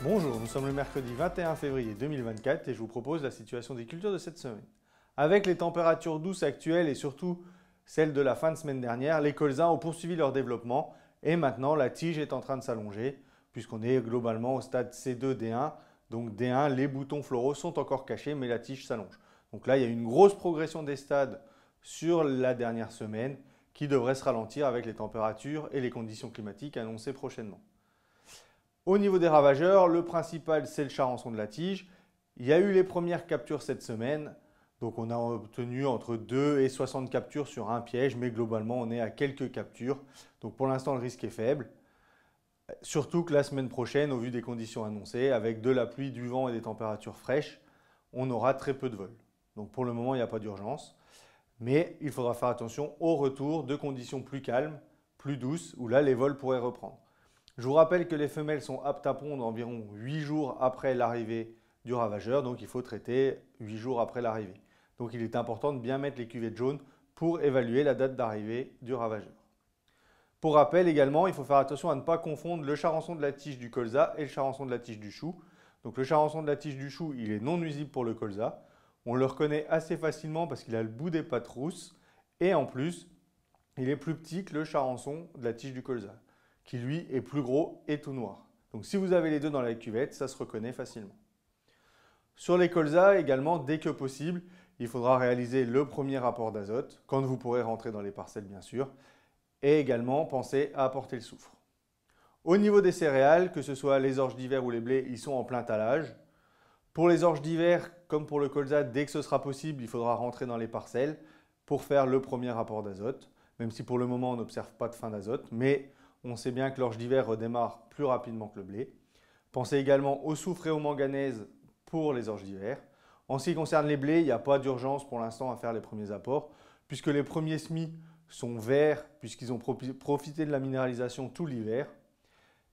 Bonjour, nous sommes le mercredi 21 février 2024 et je vous propose la situation des cultures de cette semaine. Avec les températures douces actuelles et surtout celles de la fin de semaine dernière, les colzas ont poursuivi leur développement et maintenant la tige est en train de s'allonger puisqu'on est globalement au stade C2 D1. Donc D1, les boutons floraux sont encore cachés mais la tige s'allonge. Donc là, il y a une grosse progression des stades sur la dernière semaine qui devrait se ralentir avec les températures et les conditions climatiques annoncées prochainement. Au niveau des ravageurs, le principal, c'est le charançon de la tige. Il y a eu les premières captures cette semaine. Donc on a obtenu entre 2 et 60 captures sur un piège, mais globalement on est à quelques captures. Donc pour l'instant le risque est faible. Surtout que la semaine prochaine, au vu des conditions annoncées, avec de la pluie, du vent et des températures fraîches, on aura très peu de vols. Donc pour le moment, il n'y a pas d'urgence. Mais il faudra faire attention au retour de conditions plus calmes, plus douces, où là les vols pourraient reprendre. Je vous rappelle que les femelles sont aptes à pondre environ 8 jours après l'arrivée du ravageur, donc il faut traiter 8 jours après l'arrivée. Donc il est important de bien mettre les cuvettes jaunes pour évaluer la date d'arrivée du ravageur. Pour rappel également, il faut faire attention à ne pas confondre le charançon de la tige du colza et le charançon de la tige du chou. Donc le charançon de la tige du chou, il est non nuisible pour le colza. On le reconnaît assez facilement parce qu'il a le bout des pattes rousses et en plus, il est plus petit que le charançon de la tige du colza, qui lui est plus gros et tout noir. Donc si vous avez les deux dans la cuvette, ça se reconnaît facilement. Sur les colzas également, dès que possible, il faudra réaliser le premier rapport d'azote, quand vous pourrez rentrer dans les parcelles bien sûr, et également penser à apporter le soufre. Au niveau des céréales, que ce soit les orges d'hiver ou les blés, ils sont en plein talage. Pour les orges d'hiver, comme pour le colza, dès que ce sera possible, il faudra rentrer dans les parcelles pour faire le premier rapport d'azote, même si pour le moment on n'observe pas de fin d'azote, mais on sait bien que l'orge d'hiver redémarre plus rapidement que le blé. Pensez également au soufre et au manganèse pour les orges d'hiver. En ce qui concerne les blés, il n'y a pas d'urgence pour l'instant à faire les premiers apports, puisque les premiers semis sont verts, puisqu'ils ont profité de la minéralisation tout l'hiver.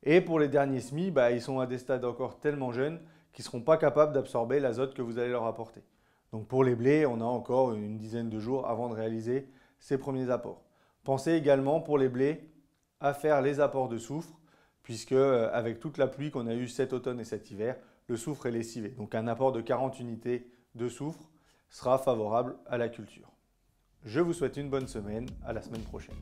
Et pour les derniers semis, ils sont à des stades encore tellement jeunes qu'ils ne seront pas capables d'absorber l'azote que vous allez leur apporter. Donc pour les blés, on a encore une dizaine de jours avant de réaliser ces premiers apports. Pensez également pour les blés à faire les apports de soufre, puisque avec toute la pluie qu'on a eue cet automne et cet hiver, le soufre est lessivé. Donc un apport de 40 unités de soufre sera favorable à la culture. Je vous souhaite une bonne semaine, à la semaine prochaine.